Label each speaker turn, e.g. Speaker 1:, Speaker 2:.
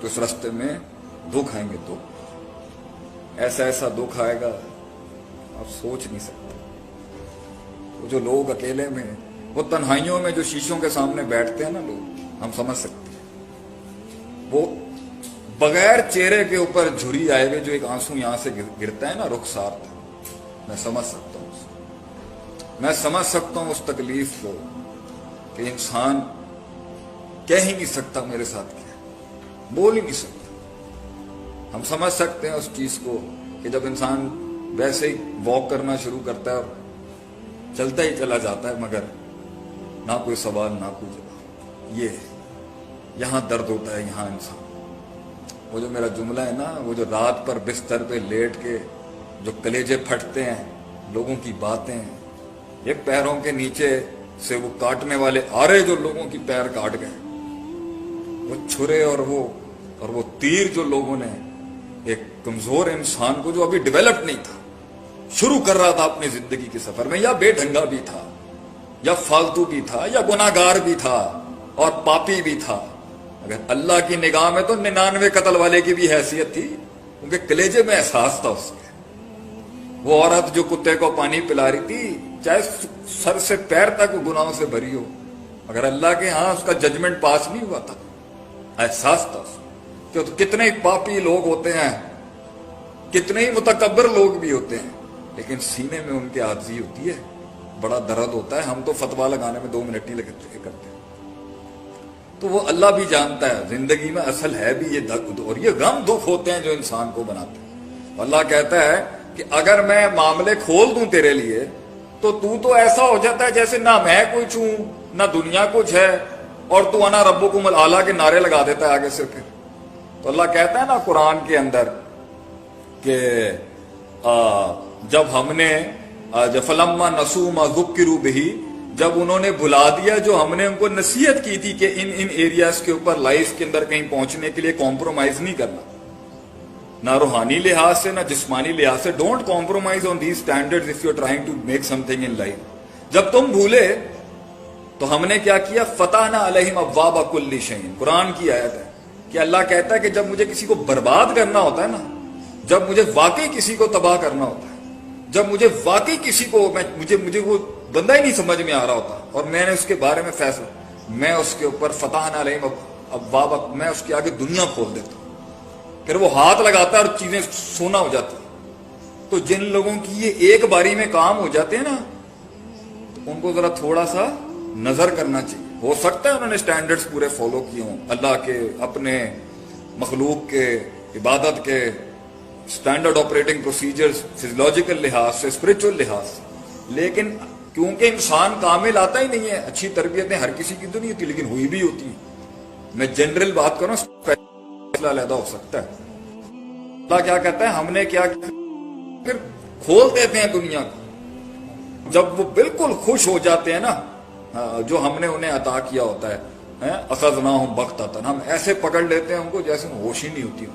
Speaker 1: تو اس راستے میں دکھ آئیں گے، تو ایسا ایسا دکھ آئے گا آپ سوچ نہیں سکتے۔ وہ جو لوگ اکیلے میں، وہ تنہائیوں میں جو شیشوں کے سامنے بیٹھتے ہیں نا لوگ، ہم سمجھ سکتے ہیں۔ وہ بغیر چہرے کے اوپر جھری آئے ہوئے جو ایک آنسو یہاں سے گرتا ہے نا رخسار تک، میں سمجھ سکتا ہوں اس کو۔ میں سمجھ سکتا ہوں اس تکلیف کو کہ انسان کہہ ہی نہیں سکتا میرے ساتھ کیا، بول ہی نہیں سکتا۔ ہم سمجھ سکتے ہیں اس چیز کو کہ جب انسان ویسے ہی واک کرنا شروع کرتا ہے اور چلتا ہی چلا جاتا ہے، مگر نہ کوئی سوال نہ کوئی جواب، یہ یہاں درد ہوتا ہے، یہاں انسان۔ وہ جو میرا جملہ ہے نا، وہ جو رات پر بستر پہ لیٹ کے جو کلیجے پھٹتے ہیں، لوگوں کی باتیں، یہ پیروں کے نیچے سے وہ کاٹنے والے آرے جو لوگوں کی پیر کاٹ گئے، وہ چھرے اور وہ تیر جو لوگوں نے ایک کمزور انسان کو جو ابھی ڈیولپ نہیں تھا، شروع کر رہا تھا اپنی زندگی کے سفر میں، یا بے ڈھنگا بھی تھا، یا فالتو بھی تھا، یا گناہگار بھی تھا اور پاپی بھی تھا، اگر اللہ کی نگاہ میں تو 99 قتل والے کی بھی حیثیت تھی، کیونکہ کلیجے میں احساس تھا اس کے۔ وہ عورت جو کتے کو پانی پلا رہی تھی، چاہے سر سے پیر تک وہ گناہوں سے بھری ہو، اگر اللہ کے ہاں اس کا ججمنٹ پاس نہیں ہوا تھا، احساس تھا اس کہ کتنے ہی پاپی لوگ ہوتے ہیں، کتنے ہی متکبر لوگ بھی ہوتے ہیں، لیکن سینے میں ان کی عاجزی ہوتی ہے، بڑا درد ہوتا ہے۔ ہم تو فتویٰ لگانے میں 2 منٹ نہیں لگتے کرتے۔ تو وہ اللہ بھی جانتا ہے زندگی میں اصل ہے بھی یہ درد اور یہ غم دکھ ہوتے ہیں جو انسان کو بناتے ہیں۔ اللہ کہتا ہے کہ اگر میں معاملے کھول دوں تیرے لیے تو ایسا ہو جاتا ہے جیسے نہ میں کچھ ہوں نہ دنیا کچھ ہے، اور تو انا ربکم الاعلیٰ کے نعرے لگا دیتا ہے آگے سے۔ پھر تو اللہ کہتا ہے نا قرآن کے اندر کہ جب ہم نے فلما نسوا ما ذکروا بہ، جب انہوں نے بھلا دیا جو ہم نے ان کو نصیحت کی تھی کہ ان ایریاز کے اوپر لائف کے اندر کہیں پہنچنے کے لیے کمپرومائز نہیں کرنا، نہ روحانی لحاظ سے نہ جسمانی لحاظ سے۔ Don't compromise on these standards if you are trying to make something in life. جب تم بھولے تو ہم نے کیا کیا، فتحنا علیہم ابواب کل شیء۔ قرآن کی آیت ہے کہ اللہ کہتا ہے کہ جب مجھے کسی کو برباد کرنا ہوتا ہے نا، جب مجھے واقعی کسی کو تباہ کرنا ہوتا ہے، جب مجھے واقعی کسی کو مجھے وہ بندہ ہی نہیں سمجھ میں آ رہا ہوتا اور میں نے اس کے بارے میں فیصلہ، میں اس کے اوپر فتحنا علیہم ابواب، میں اس کے آگے دنیا کھول دیتا ہوں، پھر وہ ہاتھ لگاتا ہے اور چیزیں سونا ہو جاتی ہیں۔ تو جن لوگوں کی یہ ایک باری میں کام ہو جاتے ہیں نا، تو ان کو ذرا تھوڑا سا نظر کرنا چاہیے۔ ہو سکتا ہے انہوں نے سٹینڈرڈز پورے فالو کیے ہوں، اللہ کے، اپنے مخلوق کے، عبادت کے سٹینڈرڈ آپریٹنگ پروسیجرز، فزیولوجیکل لحاظ سے، اسپرچول لحاظ سے، لیکن کیونکہ انسان کامل آتا ہی نہیں ہے، اچھی تربیتیں ہر کسی کی تو نہیں ہوتی، لیکن ہوئی بھی ہوتی ہیں۔ میں جنرل بات کروں، فیصلہ علیحدہ ہو سکتا ہے۔ اللہ کیا کہتا ہے، ہم نے کیا پھر کھول دیتے ہیں دنیا کو، جب وہ بالکل خوش ہو جاتے ہیں نا جو ہم نے انہیں عطا کیا ہوتا ہے، اخذناہم بغتۃ، ہم ایسے پکڑ لیتے ہیں ان کو جیسے ہوش ہی نہیں ہوتی۔